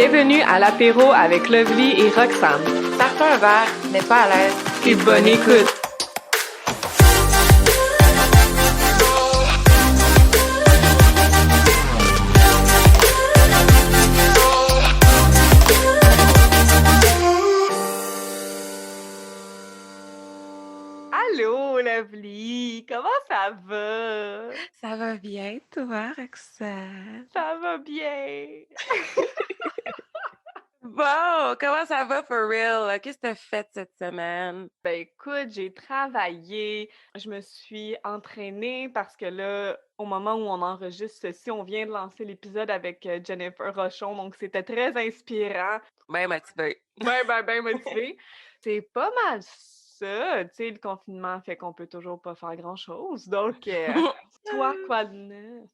Bienvenue à l'apéro avec Lovely et Roxane. Ça fait un verre, mais pas à l'aise. Et bonne écoute! Allô, Lovely! Comment ça va? Ça va bien, toi, Roxane? Ça va bien! Bon, comment ça va for real? Qu'est-ce que t'as fait cette semaine? Ben écoute, j'ai travaillé, je me suis entraînée parce que là, au moment où on enregistre ceci, on vient de lancer l'épisode avec Jennifer Rochon, donc c'était très inspirant. Ben motivée. Ben motivée. C'est pas mal ça, tu sais, le confinement fait qu'on peut toujours pas faire grand-chose, donc toi, quoi de neuf?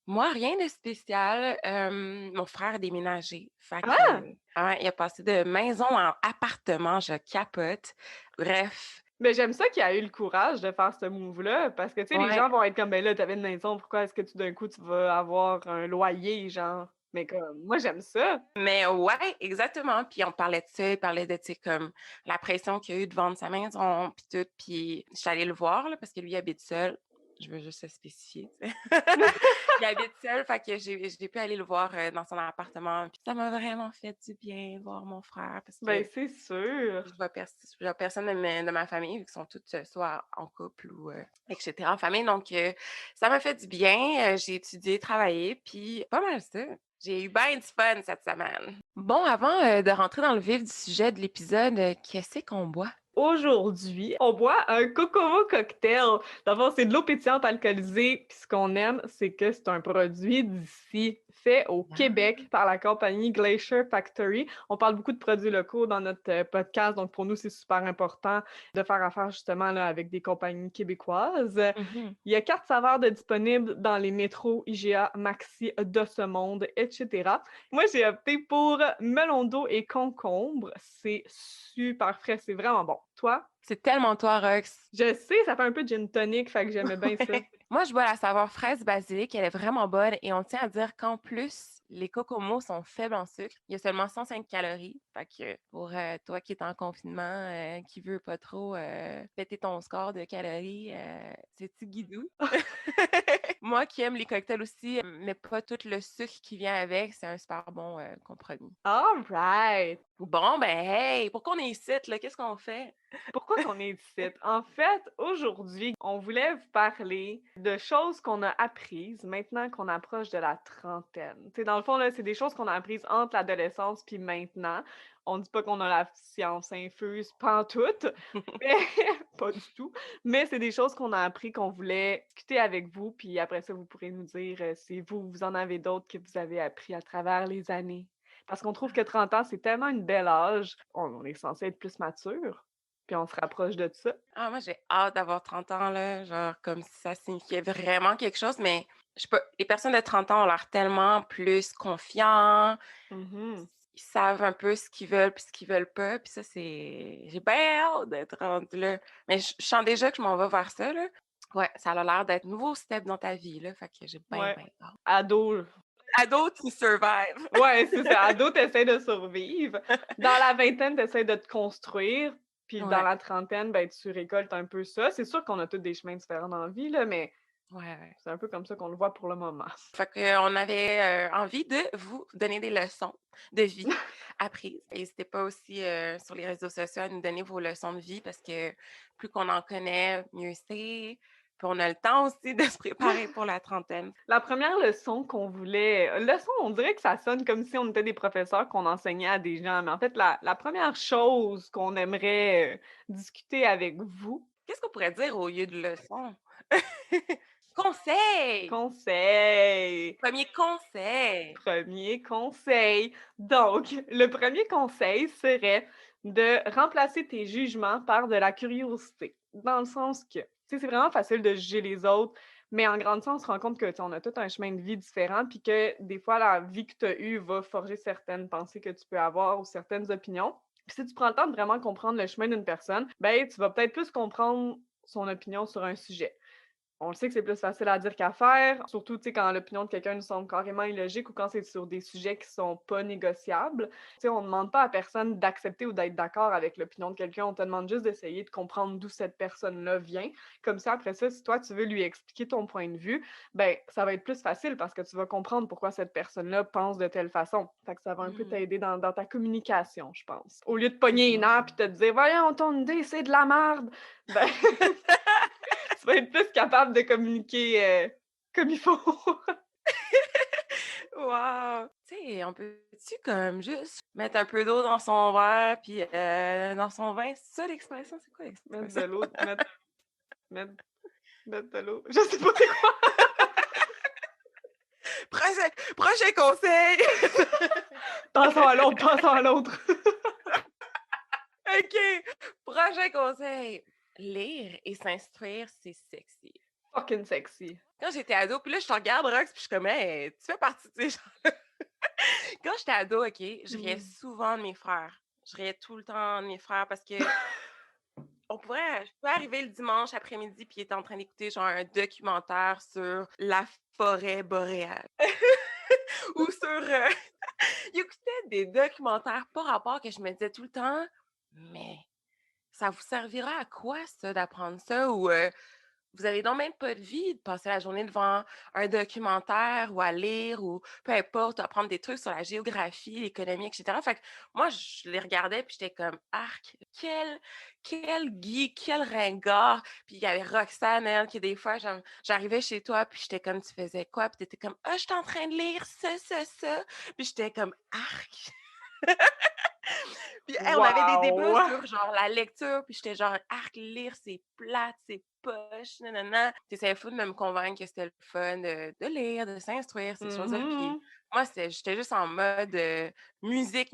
Moi, rien de spécial. Mon frère a déménagé. Fait que, Ah! ouais, il a passé de maison en appartement. Je capote. Bref, Mais j'aime ça qu'il a eu le courage de faire ce move-là, parce que, tu sais, les ouais. gens vont être comme: «Ben là, tu avais une maison, pourquoi est-ce que tout d'un coup, tu vas avoir un loyer?» genre. Mais comme, moi, j'aime ça. Mais ouais, exactement. Puis on parlait de ça, il parlait de, tu sais, comme la pression qu'il y a eu de vendre sa maison, puis tout. Puis je suis allée le voir, là, parce que lui, il habite seul. Je veux juste le spécifier, tu sais. Il habite seul, fait que j'ai pu aller le voir dans son appartement. Puis ça m'a vraiment fait du bien voir mon frère, parce Ben, que c'est sûr. je vois personne de ma famille, vu qu'ils sont toutes soit en couple ou etc. en famille. Donc, ça m'a fait du bien. J'ai étudié, travaillé, puis pas mal ça. J'ai eu bien du fun cette semaine. Bon, avant de rentrer dans le vif du sujet de l'épisode, qu'est-ce qu'on boit? Aujourd'hui, on boit un Kokomo cocktail. Dans le fond, c'est de l'eau pétillante alcoolisée. Puis ce qu'on aime, c'est que c'est un produit d'ici, fait au Québec par la compagnie Glacier Factory. On parle beaucoup de produits locaux dans notre podcast, donc pour nous, c'est super important de faire affaire justement là, avec des compagnies québécoises. Mhm. Il y a 4 saveurs de disponibles dans les métros, IGA, Maxi de ce monde, etc. Moi, j'ai opté pour melon d'eau et concombre. C'est super frais, c'est vraiment bon. Toi? C'est tellement toi, Rox. Je sais, ça fait un peu gin tonic, fait que j'aimais bien ça. Moi, je bois la saveur fraise basilic, elle est vraiment bonne et on tient à dire qu'en plus, les cocomos sont faibles en sucre. Il y a seulement 105 calories. Fait que pour toi qui es en confinement, qui veut pas trop péter ton score de calories, c'est petit guidou. Moi qui aime les cocktails aussi, mais pas tout le sucre qui vient avec, c'est un super bon compromis. All right! Bon, ben hey, pourquoi on est ici, là? Qu'est-ce qu'on fait? Pourquoi qu'on est ici? En fait, aujourd'hui, on voulait vous parler de choses qu'on a apprises maintenant qu'on approche de la trentaine. Tu sais, dans le fond, là, c'est des choses qu'on a apprises entre l'adolescence puis maintenant. On dit pas qu'on a la science infuse pantoute, mais pas du tout. Mais c'est des choses qu'on a appris qu'on voulait discuter avec vous, puis après ça, vous pourrez nous dire si vous en avez d'autres que vous avez appris à travers les années. Parce qu'on trouve que 30 ans, c'est tellement une belle âge. On est censé être plus mature. Puis on se rapproche de ça. Ah, moi, j'ai hâte d'avoir 30 ans, là, genre comme si ça signifiait vraiment quelque chose, mais je sais pas, les personnes de 30 ans ont l'air tellement plus confiants, Mmh. ils savent un peu ce qu'ils veulent puis ce qu'ils veulent pas, puis ça, c'est j'ai bien hâte d'être rendue là. Mais je sens déjà que je m'en vais vers ça, là. Ouais, ça a l'air d'être nouveau step dans ta vie, là, fait que j'ai bien, Ouais. bien hâte. Ado, Ado to survive. ouais, c'est ça. Ado, tu de survivre. Dans la vingtaine, tu de te construire. Puis dans Ouais, la trentaine, ben, tu récoltes un peu ça. C'est sûr qu'on a tous des chemins différents dans la vie, là, mais ouais, ouais. c'est un peu comme ça qu'on le voit pour le moment. Fait qu'on avait envie de vous donner des leçons de vie apprises. N'hésitez pas aussi sur les réseaux sociaux à nous donner vos leçons de vie parce que plus qu'on en connaît, mieux c'est. Puis on a le temps aussi de se préparer pour la trentaine. La première leçon qu'on voulait leçon, on dirait que ça sonne comme si on était des professeurs qu'on enseignait à des gens, mais en fait, la première chose qu'on aimerait, discuter avec vous. Qu'est-ce qu'on pourrait dire au lieu de leçons? Conseil! Conseil! Premier conseil! Premier conseil. Donc, le premier conseil serait de remplacer tes jugements par de la curiosité. Dans le sens que, tu sais, c'est vraiment facile de juger les autres, mais en grandissant, on se rend compte que, tu sais, on a tout un chemin de vie différent, puis que des fois, la vie que tu as eue va forger certaines pensées que tu peux avoir ou certaines opinions. Puis si tu prends le temps de vraiment comprendre le chemin d'une personne, ben, tu vas peut-être plus comprendre son opinion sur un sujet. On le sait que c'est plus facile à dire qu'à faire, surtout, tu sais, quand l'opinion de quelqu'un nous semble carrément illogique ou quand c'est sur des sujets qui sont pas négociables. Tu sais, on demande pas à personne d'accepter ou d'être d'accord avec l'opinion de quelqu'un, on te demande juste d'essayer de comprendre d'où cette personne-là vient. Comme ça, après ça, si toi, tu veux lui expliquer ton point de vue, ben, ça va être plus facile parce que tu vas comprendre pourquoi cette personne-là pense de telle façon. Fait que ça va un peu Mmh. t'aider dans ta communication, je pense. Au lieu de pogner C'est les bon. nerfs puis te dire: «Voyons, ton idée, c'est de la merde!» ben tu vas être plus capable de communiquer, comme il faut. Wow! Tu sais, on peut-tu comme juste mettre un peu d'eau dans son verre puis, dans son vin? C'est ça l'expression? C'est quoi Mettre de l'expression? l'eau, mettre mettre de l'eau. Je sais pas c'est quoi. Prochain conseil! Passons à l'autre. OK, prochain conseil. Lire et s'instruire, c'est sexy. Fucking sexy. Quand j'étais ado, puis là, je te regarde, Rox, puis je suis comme: «Hey, tu fais partie de ces gens-là». Quand j'étais ado, OK, je riais Mmh. souvent de mes frères. Je riais tout le temps de mes frères parce que je pouvais arriver le dimanche après-midi puis il était en train d'écouter genre un documentaire sur la forêt boréale ou sur il écoutait des documentaires pas rapport que je me disais tout le temps: «Mais ça vous servira à quoi ça d'apprendre ça?» ou vous avez donc même pas de vie de passer la journée devant un documentaire ou à lire ou peu importe, apprendre des trucs sur la géographie, l'économie, et cetera. Fait que moi, je les regardais puis j'étais comme: «Arc, quel geek, quel ringard!» Puis il y avait Roxane, elle, qui des fois, j'arrivais chez toi puis j'étais comme: «Tu faisais quoi?» Puis tu étais comme: «Ah, je suis en train de lire ça». Puis j'étais comme: «Arc!» Puis, hey, on avait des débats Wow! sur genre la lecture, puis j'étais genre: «Arc, lire, c'est plate, c'est poche, nanana». Tu essayais fou de me convaincre que c'était le fun de lire, de s'instruire, ces choses-là. Puis Mmh. moi, j'étais juste en mode, musique,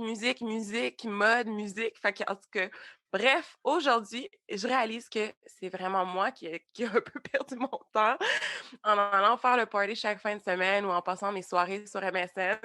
mode musique. Fait qu'en tout cas, bref, aujourd'hui, je réalise que c'est vraiment moi qui ai un peu perdu mon temps en allant faire le party chaque fin de semaine ou en passant mes soirées sur MSN.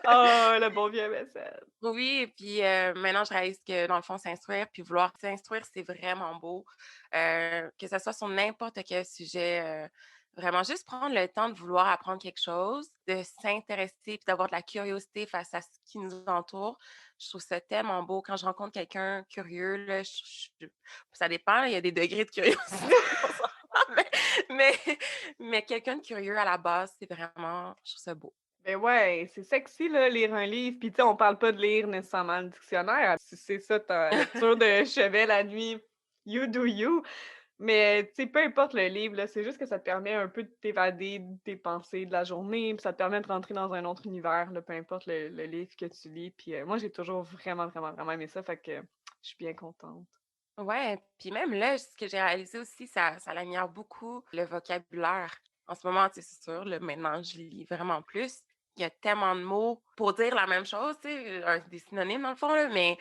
Ah, le bon vieux MSN. Oui, et puis, maintenant je réalise que dans le fond, s'instruire puis vouloir s'instruire, c'est vraiment beau, que ça soit sur n'importe quel sujet, vraiment juste prendre le temps de vouloir apprendre quelque chose, de s'intéresser puis d'avoir de la curiosité face à ce qui nous entoure. Je trouve ça tellement beau quand je rencontre quelqu'un curieux là, ça dépend, il y a des degrés de curiosité, on s'entend, mais mais quelqu'un de curieux à la base, c'est vraiment je trouve ça beau. Ben ouais, c'est sexy là, lire un livre, puis tu sais, on parle pas de lire nécessairement le dictionnaire. Si c'est ça ta lecture de chevet la nuit, you do you. Mais tu sais, peu importe le livre, là, c'est juste que ça te permet un peu de t'évader de tes pensées de la journée, puis ça te permet de rentrer dans un autre univers, là, peu importe le livre que tu lis. Puis moi, j'ai toujours vraiment aimé ça, fait que je suis bien contente. Ouais, puis même là, ce que j'ai réalisé aussi, ça l'améliore beaucoup le vocabulaire. En ce moment, tu sais, c'est sûr, là, maintenant, je lis vraiment plus. Il y a tellement de mots pour dire la même chose, tu sais, des synonymes dans le fond, là, mais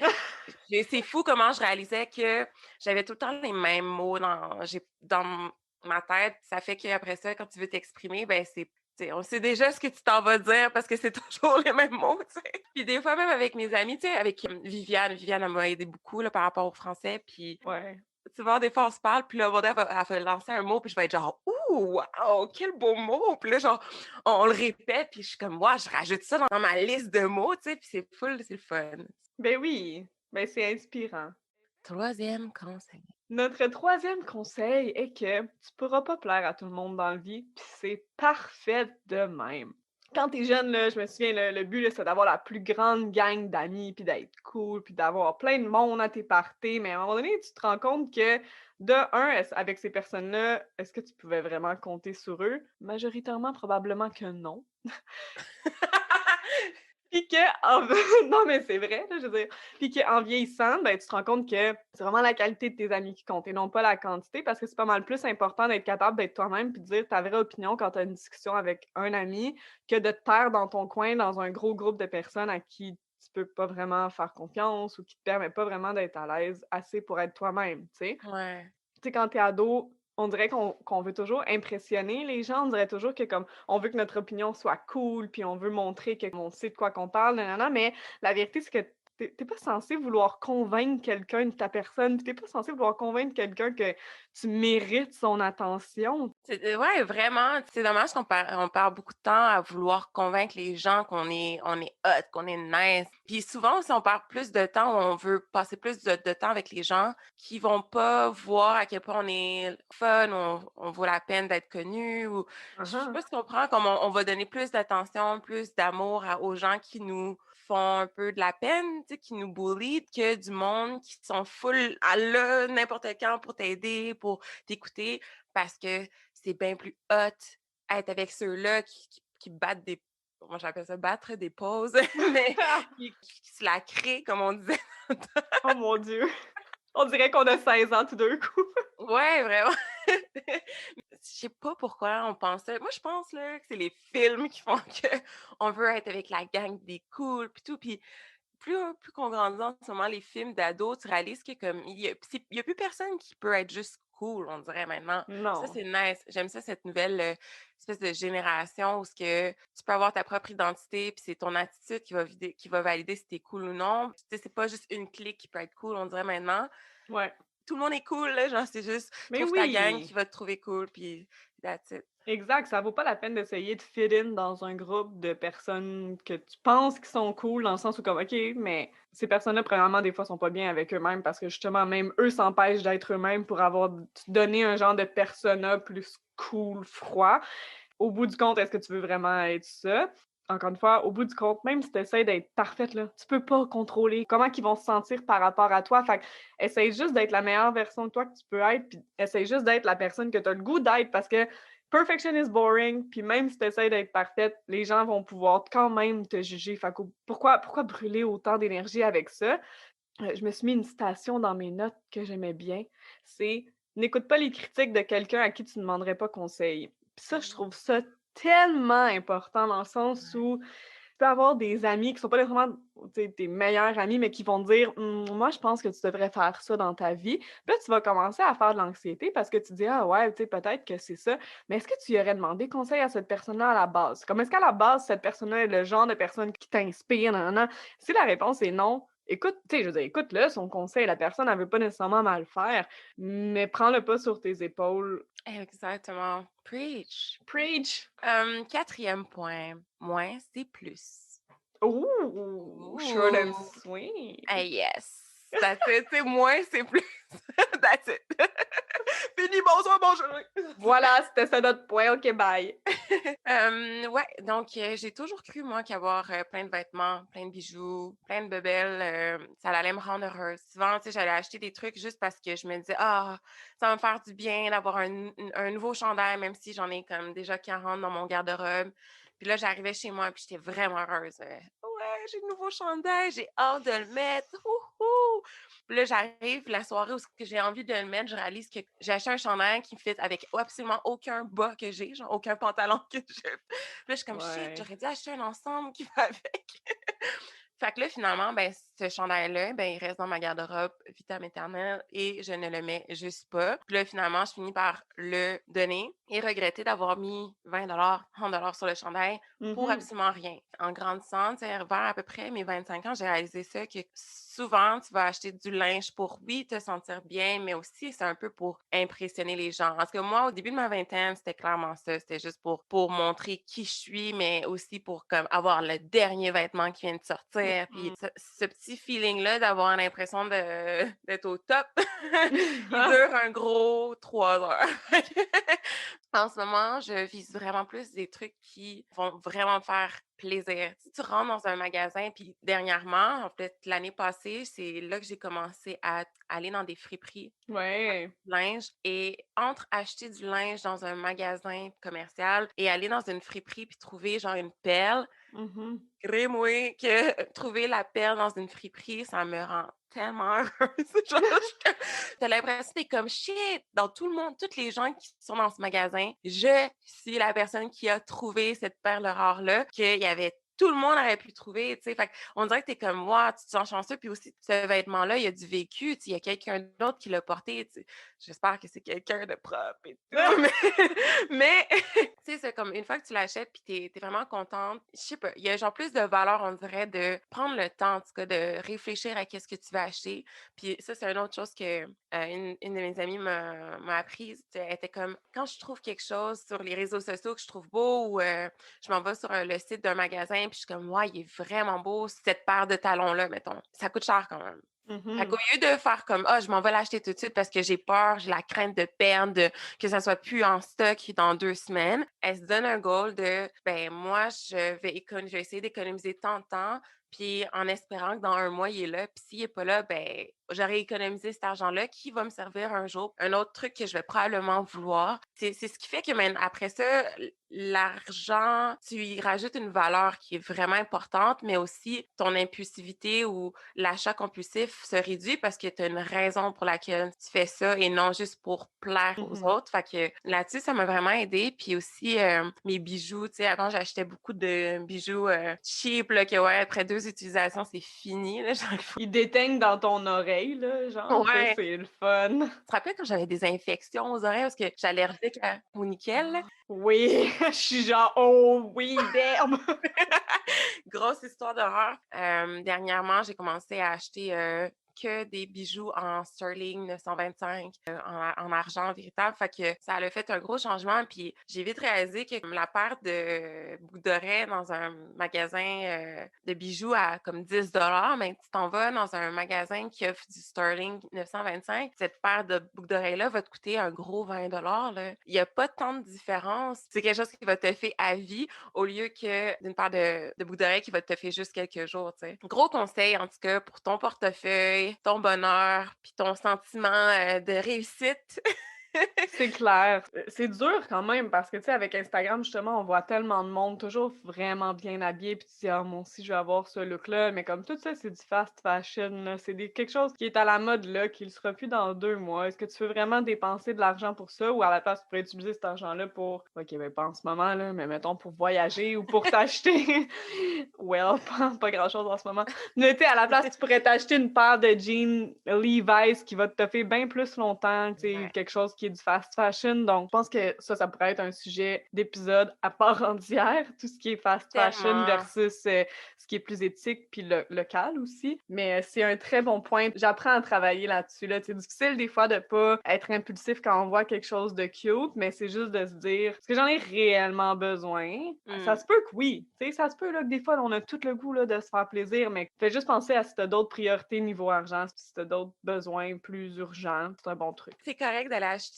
c'est fou comment je réalisais que j'avais tout le temps les mêmes mots dans ma tête. Ça fait qu'après ça, quand tu veux t'exprimer, ben tu sais, on sait déjà ce que tu t'en vas dire parce que c'est toujours les mêmes mots, tu sais. Puis des fois, même avec mes amis, tu sais, avec Viviane, elle m'a aidé beaucoup là, par rapport au français. Puis Ouais. tu vois, des fois, on se parle, puis là, Vaude, elle va lancer un mot, puis je vais être genre, ouh, wow, quel beau mot. Puis là, genre, on le répète, puis je suis comme, moi, je rajoute ça dans ma liste de mots, tu sais, puis c'est full, c'est le fun. Ben oui, ben c'est inspirant. Troisième conseil. Notre troisième conseil est que tu pourras pas plaire à tout le monde dans la vie, puis c'est parfait de même. Quand t'es jeune, là, je me souviens, le but, là, c'est d'avoir la plus grande gang d'amis, puis d'être cool, puis d'avoir plein de monde à tes parties. Mais à un moment donné, tu te rends compte que, de un, avec ces personnes-là, est-ce que tu pouvais vraiment compter sur eux? Majoritairement, probablement que non. Puis qu'en non, mais c'est vrai, là, je veux dire. Puis qu'en vieillissant, ben, tu te rends compte que c'est vraiment la qualité de tes amis qui compte et non pas la quantité parce que c'est pas mal plus important d'être capable d'être toi-même puis de dire ta vraie opinion quand tu as une discussion avec un ami que de te taire dans ton coin dans un gros groupe de personnes à qui tu peux pas vraiment faire confiance ou qui te permet pas vraiment d'être à l'aise assez pour être toi-même, tu sais? Ouais. Tu sais, quand t'es ado, on dirait qu'on veut toujours impressionner les gens. On dirait toujours que comme on veut que notre opinion soit cool, puis on veut montrer qu'on sait de quoi qu'on parle, nanana, mais la vérité, c'est que Tu pas censé vouloir convaincre quelqu'un de ta personne, puis tu pas censé vouloir convaincre quelqu'un que tu mérites son attention. Ouais, vraiment, c'est dommage on perd beaucoup de temps à vouloir convaincre les gens qu'on est hot, qu'on est nice. Puis souvent aussi, on perd plus de temps où on veut passer plus de temps avec les gens qui vont pas voir à quel point on est fun, on vaut la peine d'être connu ou je sais Mmh. pas si tu comprends, comme on va donner plus d'attention, plus d'amour aux gens qui nous font un peu de la peine, tu sais, qui nous bully, que du monde qui sont full à là n'importe quand pour t'aider, pour t'écouter, parce que c'est bien plus hot être avec ceux-là qui battent des moi j'appelle ça battre des pauses, mais qui se la créent comme on disait. Oh mon Dieu! On dirait qu'on a 16 ans tout d'un coup. Ouais, vraiment. Je sais pas pourquoi on pense ça. Moi, je pense là, que c'est les films qui font qu'on veut être avec la gang des cools puis tout. Puis plus qu'on grandit en ce moment, les films d'ados, tu réalises que comme il y a plus personne qui peut être juste cool, on dirait maintenant. Ça, Non. c'est nice. J'aime ça, cette nouvelle, espèce de génération où ce que tu peux avoir ta propre identité, puis c'est ton attitude qui va valider si tu cool ou non. Tu sais, c'est pas juste une clique qui peut être cool, on dirait maintenant. Ouais. Tout le monde est cool, là, genre, c'est juste Mais trouve ta gang oui! qui va te trouver cool, puis that's it. Exact, ça vaut pas la peine d'essayer de fit in dans un groupe de personnes que tu penses qui sont cool, dans le sens où comme, OK, mais ces personnes-là, premièrement, des fois, sont pas bien avec eux-mêmes parce que justement, même eux s'empêchent d'être eux-mêmes pour avoir donné un genre de persona plus cool, froid. Au bout du compte, est-ce que tu veux vraiment être ça? Encore une fois, au bout du compte, même si tu essaies d'être parfaite, là, tu peux pas contrôler comment ils vont se sentir par rapport à toi. Fait que essaye juste d'être la meilleure version de toi que tu peux être, puis essaye juste d'être la personne que tu as le goût d'être parce que perfection is boring, puis même si tu essaies d'être parfaite, les gens vont pouvoir quand même te juger. Fait que pourquoi brûler autant d'énergie avec ça? Je me suis mis une citation dans mes notes que j'aimais bien, c'est: «N'écoute pas les critiques de quelqu'un à qui tu ne demanderais pas conseil». Puis ça, je trouve ça tellement important dans le sens Ouais. où tu peux avoir des amis qui sont pas nécessairement, tu sais, tes meilleurs amis, mais qui vont te dire: Moi, je pense que tu devrais faire ça dans ta vie». Puis là, tu vas commencer à faire de l'anxiété parce que tu dis: «Ah ouais, tu sais, peut-être que c'est ça». Mais est-ce que tu y aurais demandé conseil à cette personne-là à la base? Comme est-ce qu'à la base, cette personne-là est le genre de personne qui t'inspire, nan, nan, nan? Si la réponse est non, écoute, tu sais, je veux dire, écoute-le, son conseil, la personne, elle veut pas nécessairement mal faire, mais prends-le pas sur tes épaules. Exactement. Preach. Preach! 4e point, moins, c'est plus. Ooh! Short and Ouh! sweet. Ah yes! That's it, tu moins, c'est plus. That's it. Fini, bonsoir, bonjour! Voilà, c'était ça notre point. OK, bye. Ouais, donc j'ai toujours cru, moi, qu'avoir, plein de vêtements, plein de bijoux, plein de bebelles, ça allait me rendre heureuse. Souvent, tu sais, j'allais acheter des trucs juste parce que je me disais: «Ah, ça va me faire du bien d'avoir un nouveau chandail», même si j'en ai comme déjà 40 dans mon garde-robe. Puis là, j'arrivais chez moi, puis j'étais vraiment heureuse. «Ouais, j'ai le nouveau chandail, j'ai hâte de le mettre, wouhou!» Puis là, j'arrive la soirée où ce que j'ai envie de le mettre, je réalise que j'ai acheté un chandail qui me fit avec absolument aucun bas que j'ai, genre aucun pantalon que j'ai. Puis là, je suis comme: «Shit, Ouais. j'aurais dû acheter un ensemble qui va avec». Fait que là, finalement, ben, ce chandail-là, ben, il reste dans ma garde-robe vitam aeternam et je ne le mets juste pas. Puis là, finalement, je finis par le donner et regretter d'avoir mis 20 $, 30 sur le chandail pour Mmh. absolument rien. En grandissant, tu sais, vers à peu près mes 25 ans, j'ai réalisé ça que souvent, tu vas acheter du linge pour, oui, te sentir bien, mais aussi c'est un peu pour impressionner les gens. Parce que moi, au début de ma vingtaine, c'était clairement ça. C'était juste pour montrer qui je suis, mais aussi pour comme avoir le dernier vêtement qui vient de sortir. Puis Mmh. ce petit feeling-là d'avoir l'impression d'être au top, il dure un gros 3 heures. En ce moment, je vise vraiment plus des trucs qui vont vraiment me faire plaisir. Si tu rentres dans un magasin, puis dernièrement, en fait, l'année passée, c'est là que j'ai commencé à aller dans des friperies Ouais. de linge et entre acheter du linge dans un magasin commercial et aller dans une friperie puis trouver genre une perle, Mmh. crée-moi que trouver la perle dans une friperie, ça me rend tellement heureuse. Genre, tu l'impression que tu comme: «Shit!» Dans tout le monde, toutes les gens qui sont dans ce magasin, je suis la personne qui a trouvé cette perle rare-là, qu'il y avait tout le monde aurait pu trouver, tu sais. Fait qu'on dirait que t'es comme moi, tu te sens chanceux. Puis aussi, ce vêtement-là, il y a du vécu, tu sais, il y a quelqu'un d'autre qui l'a porté, tu sais. J'espère que c'est quelqu'un de propre et tout, mais tu sais, c'est comme une fois que tu l'achètes puis t'es vraiment contente, je sais pas, il y a genre plus de valeur, on dirait, de prendre le temps, en tout cas, de réfléchir à qu'est-ce que tu vas acheter. Puis ça, c'est une autre chose que une de mes amies m'a apprise. Tu sais, elle était comme, quand je trouve quelque chose sur les réseaux sociaux que je trouve beau ou je m'en vais sur le site d'un magasin puis je suis comme, ouais, il est vraiment beau, cette paire de talons-là, mettons. Ça coûte cher quand même. Fait qu'au Mhm. lieu de faire comme je m'en vais l'acheter tout de suite parce que j'ai peur, j'ai la crainte de perdre, que ça soit plus en stock dans 2 semaines, elle se donne un goal de ben moi, je vais essayer d'économiser tant de temps, puis en espérant que dans un mois, il est là, puis s'il est pas là, ben j'aurais économisé cet argent-là qui va me servir un jour. Un autre truc que je vais probablement vouloir. C'est ce qui fait que même après ça, l'argent, tu y rajoutes une valeur qui est vraiment importante, mais aussi ton impulsivité ou l'achat compulsif se réduit parce que tu as une raison pour laquelle tu fais ça et non juste pour plaire aux Mhm. autres. Fait que là-dessus, ça m'a vraiment aidé. Puis aussi, mes bijoux, tu sais, avant, j'achetais beaucoup de bijoux cheap, là, que ouais, après 2 utilisations, c'est fini, là, genre, il faut... Il déteigne dans ton oreille, là, genre, ça, Ouais. c'est le fun. Tu te rappelles quand j'avais des infections aux oreilles parce que j'étais allergique au nickel, là? Oui, je suis genre, oh oui, damn! Grosse histoire d'horreur. Dernièrement, j'ai commencé à acheter que des bijoux en sterling 925, en argent véritable. Fait que ça a fait un gros changement. Puis j'ai vite réalisé que comme la paire de boucles d'oreilles dans un magasin de bijoux à comme 10 $, mais tu t'en vas dans un magasin qui offre du sterling 925, cette paire de boucles d'oreilles-là va te coûter un gros 20 $. Là. Il n'y a pas tant de différence. C'est quelque chose qui va te faire à vie au lieu que d'une paire de boucles d'oreilles qui va te faire juste quelques jours, tu sais. Gros conseil, en tout cas, pour ton portefeuille, ton bonheur, puis ton sentiment de réussite. C'est clair. C'est dur quand même parce que, tu sais, avec Instagram, justement, on voit tellement de monde toujours vraiment bien habillé, puis tu dis: «Ah, moi aussi, je vais avoir ce look-là», mais comme tout ça, c'est du fast fashion, là. C'est quelque chose qui est à la mode là, qui le sera plus dans 2 mois. Est-ce que tu veux vraiment dépenser de l'argent pour ça ou à la place, tu pourrais utiliser cet argent-là pour OK, ben, pas en ce moment, là, mais mettons pour voyager ou pour t'acheter well, pas grand-chose en ce moment. Mais tu sais, à la place, tu pourrais t'acheter une paire de jeans Levi's qui va te toffer bien plus longtemps, tu sais, Ouais, quelque chose qui est du fast fashion. Donc, je pense que ça pourrait être un sujet d'épisode à part entière, tout ce qui est fast fashion tellement. versus ce qui est plus éthique puis local aussi. Mais c'est un très bon point. J'apprends à travailler là-dessus. Là. C'est difficile des fois de pas être impulsif quand on voit quelque chose de cute, mais c'est juste de se dire, est-ce que j'en ai réellement besoin? Ça Mm. se peut que oui. Tu sais, ça se peut là, que des fois, on a tout le goût là, de se faire plaisir, mais fais juste penser à si t'as d'autres priorités niveau argent, si t'as d'autres besoins plus urgents. C'est un bon truc. C'est correct d'aller acheter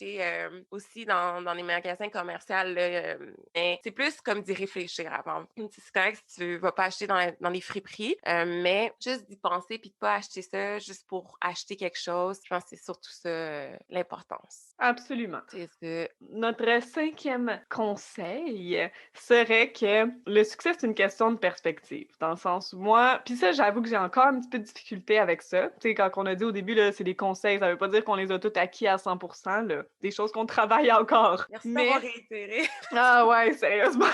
aussi dans les magasins commerciaux, là, mais c'est plus comme d'y réfléchir avant. C'est correct si tu vas pas acheter dans les friperies, mais juste d'y penser puis de pas acheter ça juste pour acheter quelque chose. Je pense que c'est surtout ça l'importance. Absolument. C'est ça. Notre cinquième conseil serait que le succès, c'est une question de perspective. Dans le sens où moi, puis ça, j'avoue que j'ai encore un petit peu de difficulté avec ça. Tu sais, quand on a dit au début, là, c'est des conseils, ça veut pas dire qu'on les a tous acquis à 100%, là. Des choses qu'on travaille encore. Merci d'avoir Mais, réitéré. ah ouais, sérieusement.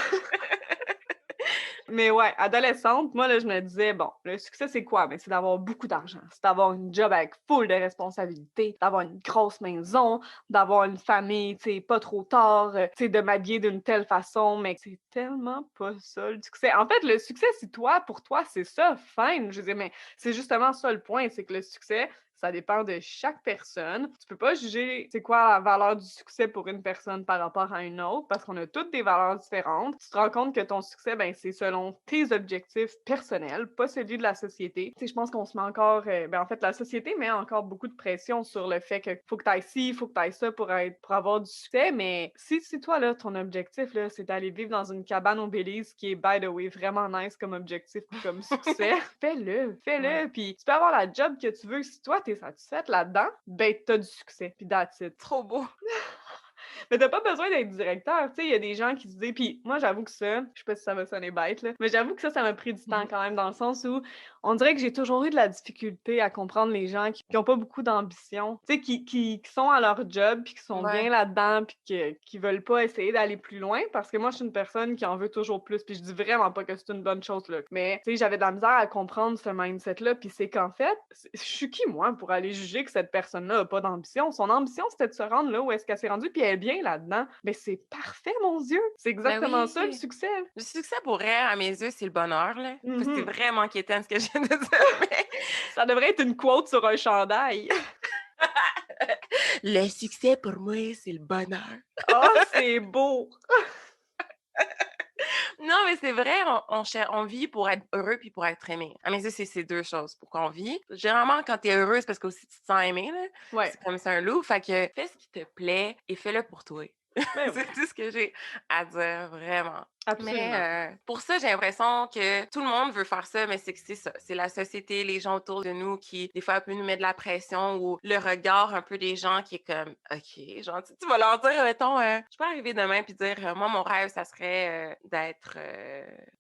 Mais ouais, adolescente, moi, là, je me disais, bon, le succès, c'est quoi? Ben, c'est d'avoir beaucoup d'argent. C'est d'avoir une job avec full de responsabilités, d'avoir une grosse maison, d'avoir une famille, tu sais, pas trop tard, tu sais, de m'habiller d'une telle façon, mais c'est tellement pas ça, le succès. En fait, le succès, si toi, pour toi, c'est ça, fine. Je veux dire, mais c'est justement ça le point, c'est que le succès, ça dépend de chaque personne. Tu peux pas juger c'est quoi la valeur du succès pour une personne par rapport à une autre parce qu'on a toutes des valeurs différentes. Tu te rends compte que ton succès, ben, c'est selon tes objectifs personnels, pas celui de la société. Tu sais, je pense qu'on se met encore, ben, en fait, la société met encore beaucoup de pression sur le fait que faut que tu ailles ci, faut que tu ailles ça pour avoir du succès. Mais si toi, là, ton objectif, là, c'est d'aller vivre dans une cabane au Belize qui est, by the way, vraiment nice comme objectif puis comme succès, fais-le, Ouais. fais-le. Puis tu peux avoir la job que tu veux. Si toi, t'es satisfaite là-dedans, ben, t'as du succès. Puis that's it. Trop beau. Mais t'as pas besoin d'être directeur, tu sais, il y a des gens qui se disent puis moi, j'avoue que ça, je sais pas si ça va sonner bête, là, mais j'avoue que ça m'a pris du temps Mmh. quand même dans le sens où on dirait que j'ai toujours eu de la difficulté à comprendre les gens qui ont pas beaucoup d'ambition, tu sais, qui sont à leur job puis qui sont Ouais. bien là-dedans puis qui veulent pas essayer d'aller plus loin parce que moi, je suis une personne qui en veut toujours plus puis je dis vraiment pas que c'est une bonne chose, là. Mais, tu sais, j'avais de la misère à comprendre ce mindset-là puis c'est qu'en fait, je suis qui, moi, pour aller juger que cette personne-là a pas d'ambition? Son ambition, c'était de se rendre là où est-ce qu'elle s'est rendue puis elle est bien là-dedans. Mais c'est parfait, mon Dieu! C'est Ben exactement ça, le oui. succès. Le succès pour elle, à mes yeux, c'est le bonheur, là. Parce que c'est Mmh. vraiment quétaine ce que je viens de dire, mais Ça devrait être une quote sur un chandail. le succès pour moi, c'est le bonheur. Oh, c'est beau! Non, mais c'est vrai, on vit pour être heureux puis pour être aimé. À mes yeux, c'est ces 2 choses. Pourquoi on vit? Généralement, quand tu es heureux, c'est parce qu'aussi tu te sens aimé, là. Ouais, C'est comme c'est un loup, fait que fais ce qui te plaît et fais-le pour toi. ben oui, C'est tout ce que j'ai à dire, vraiment. absolument. Mais pour ça, j'ai l'impression que tout le monde veut faire ça, mais c'est que c'est ça. C'est la société, les gens autour de nous qui, des fois, peuvent nous mettre de la pression ou le regard un peu des gens qui est comme, OK, genre, tu vas leur dire, mettons, je peux arriver demain puis dire, moi, mon rêve, ça serait d'être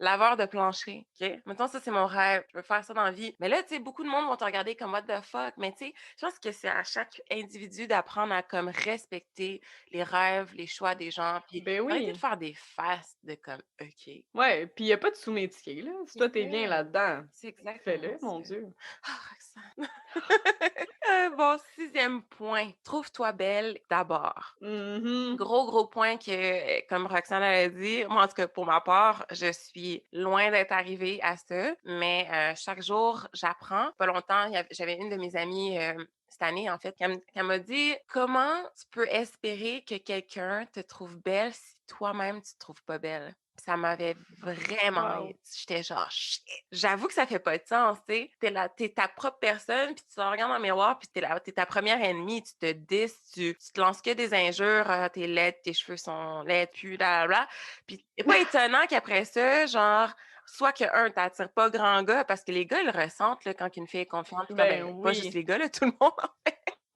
laveur de plancher. OK? Mettons, ça, c'est mon rêve. Je veux faire ça dans la vie. Mais là, tu sais, beaucoup de monde vont te regarder comme, what the fuck? Mais tu sais, je pense que c'est à chaque individu d'apprendre à comme respecter les rêves, les choix des gens, puis Ben arrêter de oui. faire des faces de comme OK. Ouais, puis il y a pas de sous-métier, là. Si C'est toi, tu es bien ça, là-dedans, c'est exactement fais-le, mon ça. Dieu. Ah, Roxane. Bon, 6e point, trouve-toi belle d'abord. Mmh. Gros point que, comme Roxane elle a dit, moi, en tout cas, pour ma part, je suis loin d'être arrivée à ça, mais chaque jour, j'apprends. Pas longtemps, j'avais une de mes amies, cette année, en fait, qui m'a dit: «Comment tu peux espérer que quelqu'un te trouve belle si toi-même tu te trouves pas belle?» Ça m'avait vraiment Wow. j'étais genre: «Shit!» J'avoue que ça fait pas de sens, tu sais. Tu ta propre personne, puis tu te regardes dans le miroir, puis t'es ta première ennemie, tu te dis, tu te lances que des injures, «Tu laide, tes cheveux sont laids, puis blablabla». Puis c'est pas étonnant qu'après ça, genre, soit que un t'attires pas grand gars, parce que les gars, ils le ressentent, là, quand une fille est confiante, puis Ben ben, pas juste oui. les gars, là, tout le monde.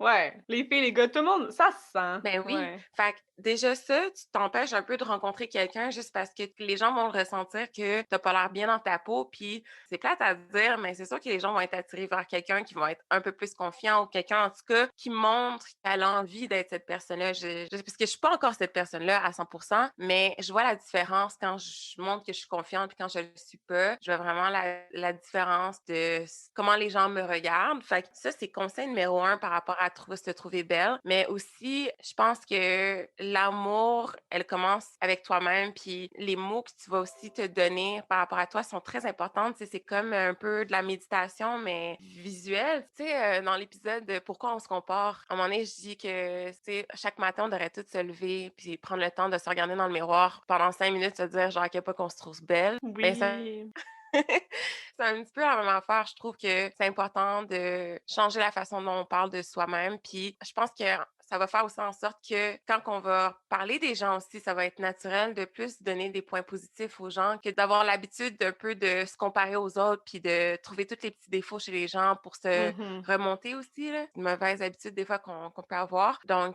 Ouais, les filles, les gars, tout le monde, ça se sent. Ben oui. Ouais. Fait que déjà ça, tu t'empêches un peu de rencontrer quelqu'un juste parce que les gens vont le ressentir que t'as pas l'air bien dans ta peau. Puis c'est plate à dire, mais c'est sûr que les gens vont être attirés vers quelqu'un qui va être un peu plus confiant ou quelqu'un, en tout cas, qui montre qu'elle a envie d'être cette personne-là. Parce que je suis pas encore cette personne-là à 100%, mais je vois la différence quand je montre que je suis confiante puis quand je le suis pas. Je vois vraiment la différence de comment les gens me regardent. Fait que ça, c'est conseil numéro 1 par rapport à se trouver belle. Mais aussi, je pense que l'amour, elle commence avec toi-même, puis les mots que tu vas aussi te donner par rapport à toi sont très importants. Tu sais, c'est comme un peu de la méditation, mais visuelle. Tu sais, dans l'épisode de Pourquoi on se compare, à un moment donné, je dis que, tu sais, chaque matin, on devrait tous se lever, puis prendre le temps de se regarder dans le miroir pendant 5 minutes, se dire, genre, à quel point qu'on se trouve belle. Ben, ça Oui. c'est un petit peu la même affaire. Je trouve que c'est important de changer la façon dont on parle de soi-même. Puis je pense que ça va faire aussi en sorte que quand on va parler des gens aussi, ça va être naturel de plus donner des points positifs aux gens que d'avoir l'habitude d'un peu de se comparer aux autres puis de trouver tous les petits défauts chez les gens pour se Mmh. remonter aussi, là. Une mauvaise habitude des fois qu'on peut avoir. Donc,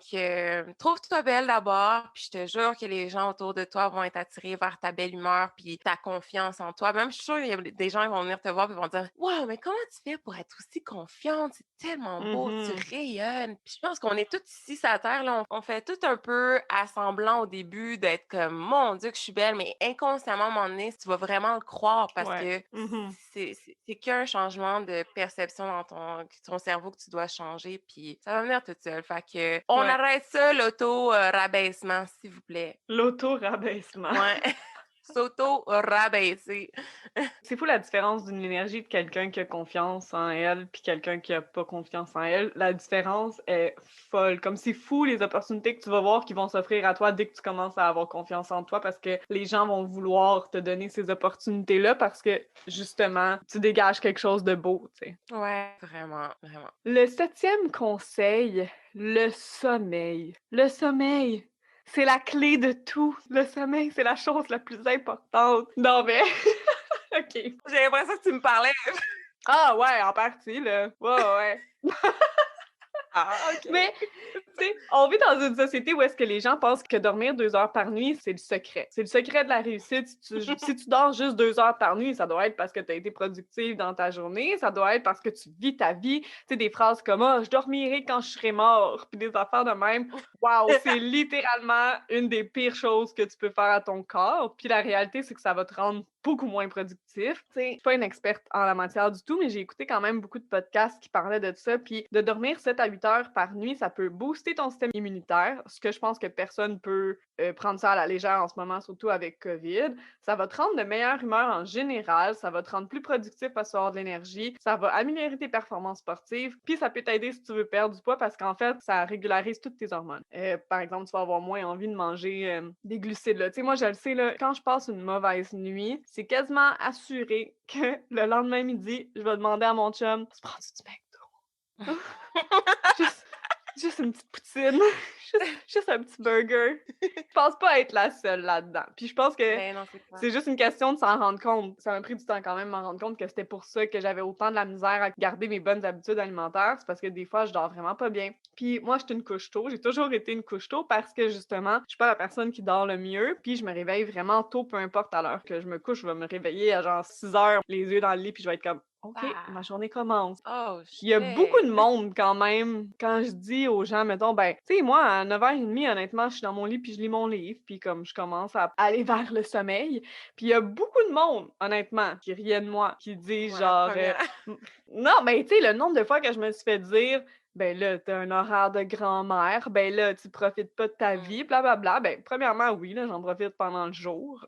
trouve-toi belle d'abord, puis je te jure que les gens autour de toi vont être attirés vers ta belle humeur puis ta confiance en toi. Même, je suis sûre qu'il y a des gens qui vont venir te voir et vont dire: «Wow, mais comment tu fais pour être aussi confiante? C'est tellement beau, tu Mmh. rayonnes». Puis je pense qu'on est tous ici sur la terre, là, on fait tout un peu à semblant au début d'être comme: «Mon Dieu que je suis belle», mais inconsciemment, à un moment donné, tu vas vraiment le croire parce Ouais. que Mmh. c'est qu'un changement de perception dans ton cerveau que tu dois changer, puis ça va venir tout seul. Fait que on Ouais. arrête ça, l'auto, rabaissement, s'il vous plaît. L'auto-rabaissement. Ouais, s'auto-rabaisser. C'est fou la différence d'une énergie de quelqu'un qui a confiance en elle puis quelqu'un qui a pas confiance en elle. La différence est folle. Comme c'est fou les opportunités que tu vas voir qui vont s'offrir à toi dès que tu commences à avoir confiance en toi parce que les gens vont vouloir te donner ces opportunités-là parce que justement, tu dégages quelque chose de beau, tu sais. Ouais, vraiment, vraiment. Le 7e conseil, le sommeil. Le sommeil, c'est la clé de tout. Le sommeil, c'est la chose la plus importante. Non mais OK. J'ai l'impression que tu me parlais. Ah ouais, en partie là. Ouais, ouais, ouais. Ah, OK. Mais tu Tu sais, on vit dans une société où est-ce que les gens pensent que dormir 2 heures par nuit, c'est le secret. C'est le secret de la réussite. Si tu dors juste 2 heures par nuit, ça doit être parce que tu as été productive dans ta journée, ça doit être parce que tu vis ta vie. Tu sais, des phrases comme « Ah, je dormirai quand je serai mort », puis des affaires de même. Wow, c'est littéralement une des pires choses que tu peux faire à ton corps. Puis la réalité, c'est que ça va te rendre beaucoup moins productif. Tu sais, je suis pas une experte en la matière du tout, mais j'ai écouté quand même beaucoup de podcasts qui parlaient de ça. Puis de dormir 7 à 8 heures par nuit, ça peut booster ton système immunitaire, ce que je pense que personne peut prendre ça à la légère en ce moment, surtout avec COVID. Ça va te rendre de meilleure humeur en général, ça va te rendre plus productif parce que tu vas avoir de l'énergie, ça va améliorer tes performances sportives, puis ça peut t'aider si tu veux perdre du poids parce qu'en fait, ça régularise toutes tes hormones. Par exemple, tu vas avoir moins envie de manger des glucides. Là. Tu sais, moi, je le sais, là, quand je passe une mauvaise nuit, c'est quasiment assuré que le lendemain midi, je vais demander à mon chum, tu prends du McDo? Juste, juste une petite poutine, juste un petit burger. Je pense pas être la seule là-dedans. Puis je pense que Ben non, c'est clair. c'est juste une question de s'en rendre compte. Ça m'a pris du temps quand même de m'en rendre compte que c'était pour ça que j'avais autant de la misère à garder mes bonnes habitudes alimentaires. C'est parce que des fois, je dors vraiment pas bien. Puis moi, je suis une couche tôt. J'ai toujours été une couche tôt parce que justement, je suis pas la personne qui dort le mieux. Puis je me réveille vraiment tôt, peu importe à l'heure que je me couche. Je vais me réveiller à genre 6 heures, les yeux dans le lit, puis je vais être comme OK, ma Ah! journée commence. Oh Puis il y a beaucoup shit! de monde quand même, quand je dis aux gens, mettons, ben, tu sais, moi, à 9h30, honnêtement, je suis dans mon lit puis je lis mon livre, puis comme je commence à aller vers le sommeil. Puis il y a beaucoup de monde, honnêtement, qui riait de moi, qui dit Moi, la genre, première. non, mais tu sais, le nombre de fois que je me suis fait dire, ben là, t'as un horaire de grand-mère, ben là, tu profites pas de ta Mmh. vie, blablabla. Ben, premièrement, oui, là, j'en profite pendant le jour.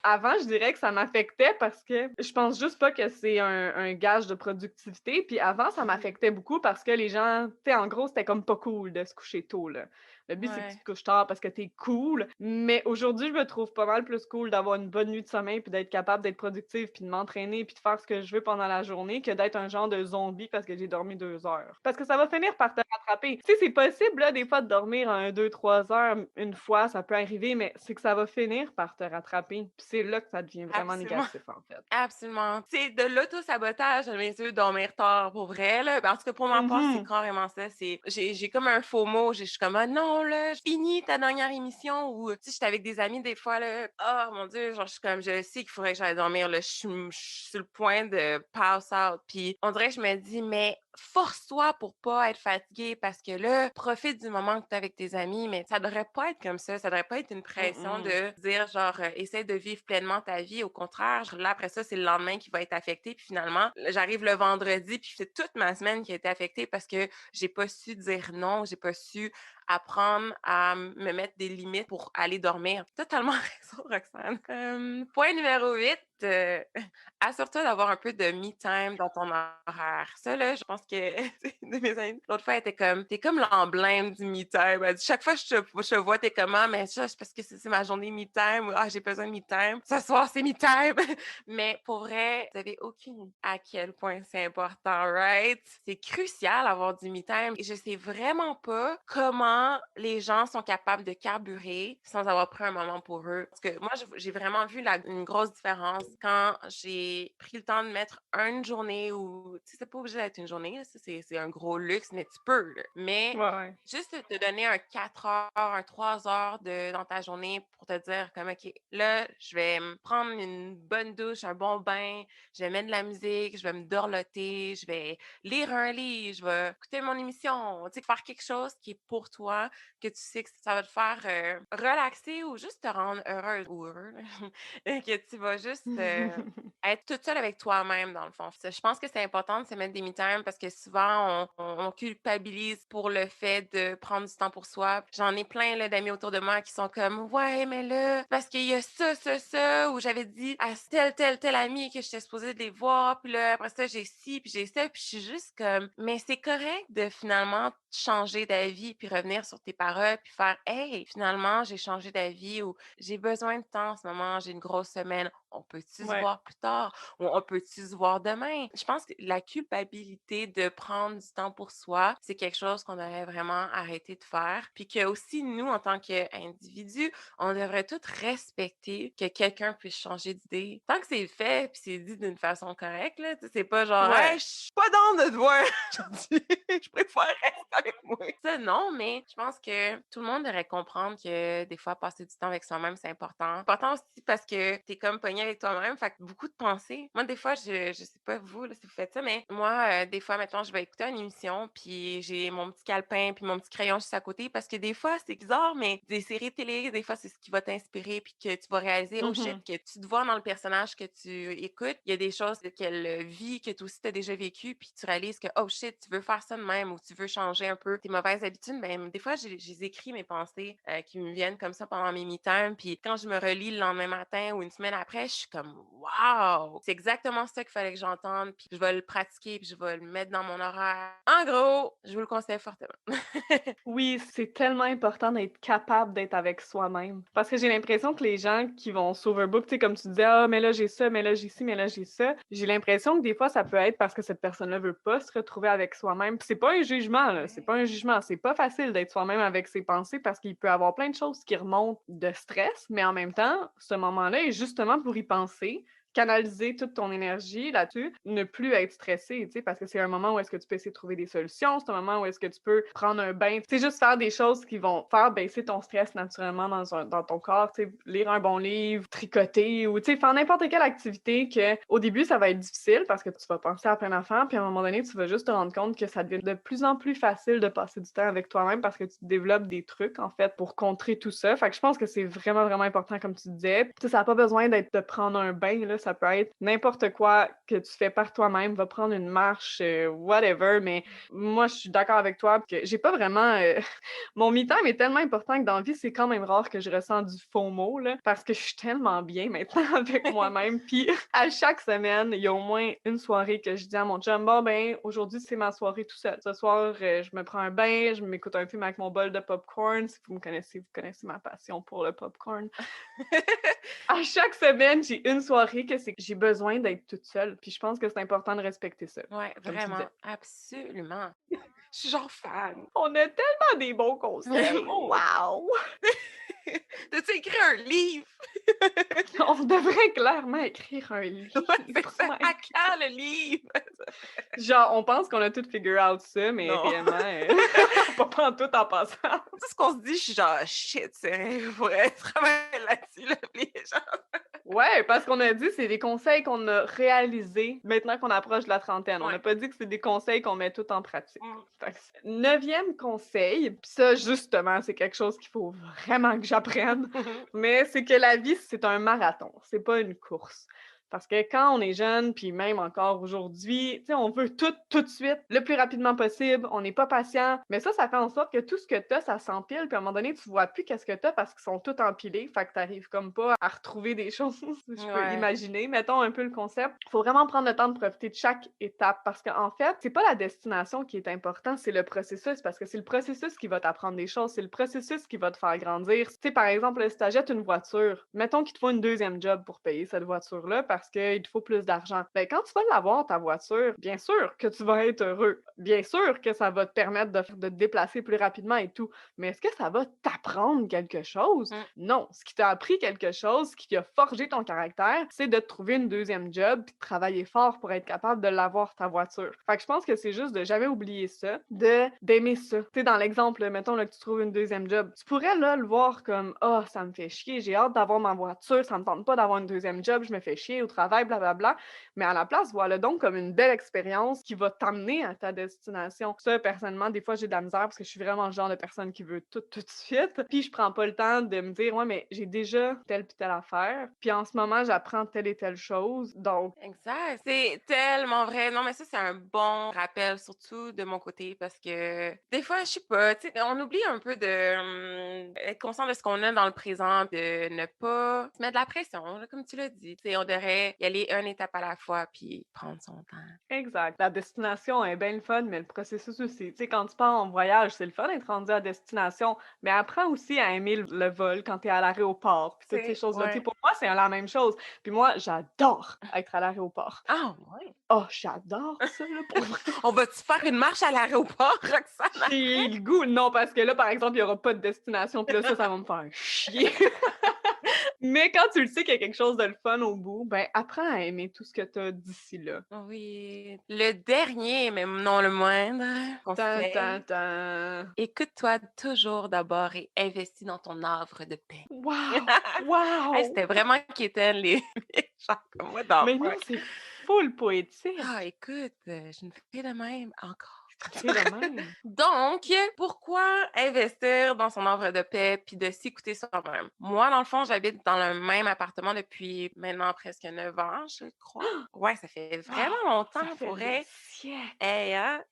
Avant, je dirais que ça m'affectait parce que je pense juste pas que c'est un gage de productivité. Puis avant, ça m'affectait beaucoup parce que les gens, tu sais, en gros, c'était comme pas cool de se coucher tôt, là. Le but, c'est que tu Ouais. te couches tard parce que t'es cool. Mais aujourd'hui, je me trouve pas mal plus cool d'avoir une bonne nuit de sommeil puis d'être capable d'être productive puis de m'entraîner puis de faire ce que je veux pendant la journée que d'être un genre de zombie parce que j'ai dormi 2 heures. Parce que ça va finir par te rattraper. Tu sais, c'est possible, là, des fois, de dormir 2, 3 heures une fois, ça peut arriver, mais c'est que ça va finir par te rattraper. Puis c'est là que ça devient vraiment Absolument. négatif, en fait. Absolument. C'est de l'auto-sabotage à mes yeux, dormir tard pour vrai, là. Ben, en tout cas, pour ma part, c'est Mhm. carrément ça. J'ai comme un faux mot. Je suis comme, ah non, là, finis ta dernière émission. Ou, tu sais, j'étais avec des amis des fois, là. Oh mon Dieu, genre, je suis comme, je sais qu'il faudrait que j'aille dormir, là. Je suis sur le point de pass out. Puis, on dirait que je me dis, mais force-toi pour pas être fatigué parce que là, profite du moment que tu es avec tes amis, mais ça devrait pas être comme ça. Ça devrait pas être une pression Mm-mm. de dire, genre, essaie de vivre pleinement ta vie. Au contraire, là, après ça, c'est le lendemain qui va être affecté. Puis finalement, là, j'arrive le vendredi, puis c'est toute ma semaine qui a été affectée parce que j'ai pas su dire non, j'ai pas su apprendre à me mettre des limites pour aller dormir. Totalement raison, Roxane. Point numéro 8, assure-toi d'avoir un peu de me time dans ton horaire. Ça, là, je pense que une de mes amies, l'autre fois, elle était comme, t'es comme l'emblème du me time. Elle dit, chaque fois que je te vois, t'es comme, ah, mais ça, c'est parce que c'est ma journée me time ou ah, j'ai besoin de me time. Ce soir, c'est me time. Mais pour vrai, vous avez aucune idée à quel point c'est important, right? C'est crucial d'avoir du me time. Et je sais vraiment pas comment les gens sont capables de carburer sans avoir pris un moment pour eux. Parce que moi, j'ai vraiment vu une grosse différence quand j'ai pris le temps de mettre une journée où, tu sais, c'est pas obligé d'être une journée, là, ça, c'est un gros luxe, mais tu peux, là. Mais Ouais, ouais. juste te donner un 4 heures, un 3 heures dans ta journée pour te dire comme, OK, là, je vais me prendre une bonne douche, un bon bain, je vais mettre de la musique, je vais me dorloter, je vais lire un livre, je vais écouter mon émission, tu sais, faire quelque chose qui est pour toi, que tu sais que ça va te faire relaxer ou juste te rendre heureuse ou heureux, là. Et que tu vas juste être toute seule avec toi-même, dans le fond. Je pense que c'est important de se mettre des me-time parce que souvent, on culpabilise pour le fait de prendre du temps pour soi. J'en ai plein là, d'amis autour de moi qui sont comme ouais, mais là, parce qu'il y a ça, ou j'avais dit à tel ami que j'étais supposée de les voir, puis là, après ça, j'ai ci, puis j'ai ça, puis je suis juste comme, mais c'est correct de finalement changer d'avis, puis revenir sur tes paroles, puis faire hey, finalement, j'ai changé d'avis, ou j'ai besoin de temps en ce moment, j'ai une grosse semaine, on peut-tu se Ouais. voir plus tard, ou on peut-tu se voir demain? Je pense que la culpabilité de prendre du temps pour soi, c'est quelque chose qu'on aurait vraiment arrêté de faire. Puis que aussi, nous, en tant qu'individus, on devrait tous respecter que quelqu'un puisse changer d'idée. Tant que c'est fait, puis c'est dit d'une façon correcte, là, tu sais, c'est pas genre, hey, Ouais. je suis pas dans de te voir aujourd'hui, je préfère rester avec moi. Ça, non, mais je pense que tout le monde devrait comprendre que des fois, passer du temps avec soi-même, c'est important. Important aussi parce que t'es comme pogné avec toi-même, fait que beaucoup de pensées. Moi, des fois, je sais pas vous, là, si vous faites ça, mais moi, des fois, maintenant, je vais écouter une émission, puis j'ai mon petit calepin, puis mon petit crayon juste à côté, parce que des fois, c'est bizarre, mais des séries télé, des fois, c'est ce qui va t'inspirer, puis que tu vas réaliser, oh shit, Mhm. que tu te vois dans le personnage que tu écoutes. Il y a des choses qu'elle vit, que toi aussi, tu as déjà vécu, puis tu réalises que, oh shit, tu veux faire ça de même, ou tu veux changer un peu tes mauvaises habitudes. Ben, des fois, j'ai écrit mes pensées qui me viennent comme ça pendant mes me-time, puis quand je me relis le lendemain matin ou une semaine après, je suis comme, wow, c'est exactement ça qu'il fallait que j'entende, puis je vais le pratiquer, puis je vais le mettre dans mon horaire. En gros, je vous le conseille fortement. Oui, c'est tellement important d'être capable d'être avec soi-même. Parce que j'ai l'impression que les gens qui vont s'overbook, tu sais, comme tu disais, ah, mais là j'ai ça, mais là j'ai ci, mais là j'ai ça. J'ai l'impression que des fois, ça peut être parce que cette personne-là veut pas se retrouver avec soi-même. Puis c'est pas un jugement, là. C'est Ouais. pas un jugement. C'est pas facile d'être soi-même avec ses pensées parce qu'il peut y avoir plein de choses qui remontent de stress, mais en même temps, ce moment-là est justement pour y penser, canaliser toute ton énergie là-dessus, ne plus être stressé, tu sais, parce que c'est un moment où est-ce que tu peux essayer de trouver des solutions, c'est un moment où est-ce que tu peux prendre un bain, tu sais, juste faire des choses qui vont faire baisser ton stress naturellement dans ton corps, tu sais, lire un bon livre, tricoter ou, tu sais, faire n'importe quelle activité que, au début, ça va être difficile parce que tu vas penser à plein d'affaires, puis à un moment donné, tu vas juste te rendre compte que ça devient de plus en plus facile de passer du temps avec toi-même parce que tu développes des trucs, en fait, pour contrer tout ça. Fait que je pense que c'est vraiment, vraiment important, comme tu disais. Puis, tu sais, ça n'a pas besoin d'être de prendre un bain, là, ça peut être n'importe quoi que tu fais par toi-même, va prendre une marche, whatever, mais moi, je suis d'accord avec toi que j'ai pas vraiment... Mon me-time est tellement important que dans la vie, c'est quand même rare que je ressens du FOMO, là, parce que je suis tellement bien maintenant avec moi-même. Puis à chaque semaine, il y a au moins une soirée que je dis à mon chum, bon ben, aujourd'hui, c'est ma soirée tout seul. Ce soir, je me prends un bain, je m'écoute un film avec mon bol de popcorn. Si vous me connaissez, vous connaissez ma passion pour le popcorn. À chaque semaine, j'ai une soirée que c'est que j'ai besoin d'être toute seule. Puis je pense que c'est important de respecter ça, Ouais, comme tu vraiment, disais. absolument. Je suis genre fan. On a tellement des bons conseils. Oh! Wow! T'as-tu écrit un livre? On devrait clairement écrire un Ouais, c'est livre. ça. My À quand le livre? Genre, on pense qu'on a tout figure out ça, mais Non. réellement, pas pantoute en passant. C'est ce qu'on se dit, je suis genre, shit, sérieux, il faudrait travailler là-dessus, là, les gens. Ouais, parce qu'on a dit, c'est des conseils qu'on a réalisés maintenant qu'on approche de la trentaine. On n'a Ouais. pas dit que c'est des conseils qu'on met tout en pratique. Mm. Fait que 9e conseil, pis ça, justement, c'est quelque chose qu'il faut vraiment que j'apprenne, mais c'est que la vie, c'est un marathon, c'est pas une course. Parce que quand on est jeune, puis même encore aujourd'hui, tu sais, on veut tout, tout de suite, le plus rapidement possible, on n'est pas patient, mais ça fait en sorte que tout ce que t'as, ça s'empile, puis à un moment donné, tu vois plus qu'est-ce que t'as parce qu'ils sont tous empilés, fait que t'arrives comme pas à retrouver des choses, si je peux Ouais. imaginer. Mettons un peu le concept. Faut vraiment prendre le temps de profiter de chaque étape parce qu'en fait, c'est pas la destination qui est important, c'est le processus parce que c'est le processus qui va t'apprendre des choses, c'est le processus qui va te faire grandir. Tu sais, par exemple, si t'achètes une voiture, mettons qu'il te faut une deuxième job pour payer cette voiture-là parce qu'il te faut plus d'argent. Ben, quand tu vas l'avoir, ta voiture, bien sûr que tu vas être heureux. Bien sûr que ça va te permettre de te déplacer plus rapidement et tout. Mais est-ce que ça va t'apprendre quelque chose? Mm. Non. Ce qui t'a appris quelque chose, ce qui a forgé ton caractère, c'est de te trouver une deuxième job puis de travailler fort pour être capable de l'avoir, ta voiture. Fait que je pense que c'est juste de jamais oublier ça, d'aimer ça. Tu sais, dans l'exemple, là, mettons là, que tu trouves une deuxième job, tu pourrais là le voir comme « Ah, ça me fait chier, j'ai hâte d'avoir ma voiture, ça me tente pas d'avoir une deuxième job, je me fais chier au travail, blablabla. » Mais à la place, vois-le donc comme une belle expérience qui va t'amener à ta destination. Ça, personnellement, des fois, j'ai de la misère parce que je suis vraiment le genre de personne qui veut tout, tout de suite. Puis je prends pas le temps de me dire, ouais, mais j'ai déjà telle puis telle affaire. Puis en ce moment, j'apprends telle et telle chose. Donc, Exact, c'est tellement vrai. Non, mais ça, c'est un bon rappel, surtout de mon côté, parce que des fois, je sais pas, tu sais, on oublie un peu de être conscient de ce qu'on a dans le présent, de ne pas se mettre de la pression, là, comme tu l'as dit. Tu sais, on devrait y aller une étape à la fois, puis prendre son temps. exact. La destination est bien le fun, mais le processus aussi. Tu sais, quand tu pars en voyage, c'est le fun d'être rendu à destination, mais apprends aussi à aimer le vol quand tu es à l'aéroport, puis toutes ces C'est, choses-là. Tu sais, ouais. pour moi, c'est la même chose. Puis moi, j'adore être à l'aéroport. Ah, ouais. Oh, j'adore ça, là, pour vrai. On va-tu faire une marche à l'aéroport, Roxane? J'ai le goût. Non, parce que là, par exemple, il n'y aura pas de destination, puis là, ça va me faire chier. Mais quand tu le sais qu'il y a quelque chose de le fun au bout, ben apprends à aimer tout ce que tu as d'ici là. Oui. Le dernier, mais non le moindre Tan, tan, conseil, tan. écoute-toi toujours d'abord et investis dans ton havre de paix. Wow! Hey, Wow! c'était vraiment quétaine les les gens comme moi dans Mais non, c'est full Ah, poétique. écoute, je suis une fille de même encore. C'est de même. Donc, pourquoi investir dans son havre de paix puis de s'écouter soi-même? Moi, dans le fond, j'habite dans le même appartement depuis maintenant presque 9 ans, je crois. Ouais, ça fait vraiment Wow! Ça longtemps fait pour des vrai. siècles. Hey, hein?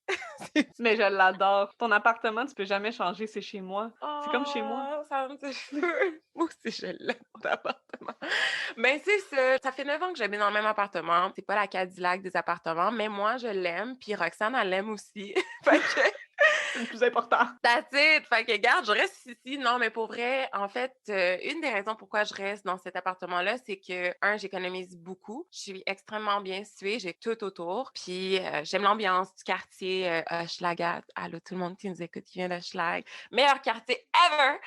Mais je l'adore. Ton appartement, tu peux jamais changer, c'est chez moi. C'est comme chez moi. Oh, ça me touche peu. Moi aussi, je l'aime, mon appartement. Mais c'est ça. Ça fait 9 ans que j'habite dans le même appartement. C'est pas la Cadillac des appartements, mais moi, je l'aime. Puis Roxane, elle l'aime aussi. Fait que C'est le plus important. that's it! Fait que regarde, je reste ici. Non, mais pour vrai, en fait, une des raisons pourquoi je reste dans cet appartement-là, c'est que, j'économise beaucoup. Je suis extrêmement bien située, j'ai tout autour. Puis j'aime l'ambiance du quartier Hochelaga. Allô, tout le monde qui nous écoute qui vient d'Hochelag. Meilleur quartier ever!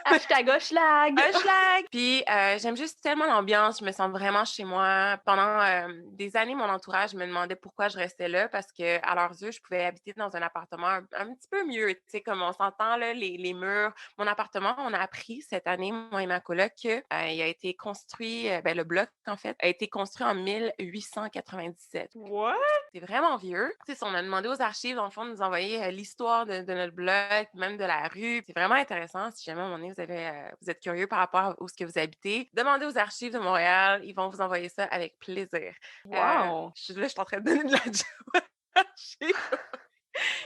Hashtag Hochelag. Hochelag! Puis j'aime juste tellement l'ambiance, je me sens vraiment chez moi. Pendant des années, mon entourage me demandait pourquoi je restais là parce que à leurs yeux, je pouvais habiter dans un appartement un petit peu mieux. Tu sais, comme on s'entend, là, les murs. Mon appartement, on a appris cette année, moi et ma coloc, qu'il a été construit, ben, le bloc, en fait, a été construit en 1897. What? C'est vraiment vieux. Tu sais, on a demandé aux archives, dans le fond, de nous envoyer l'histoire de notre bloc, même de la rue. C'est vraiment intéressant. Si jamais à un moment donné, vous êtes curieux par rapport à où ce que vous habitez, demandez aux archives de Montréal. Ils vont vous envoyer ça avec plaisir. Wow! Je suis en train de donner de la job aux archives.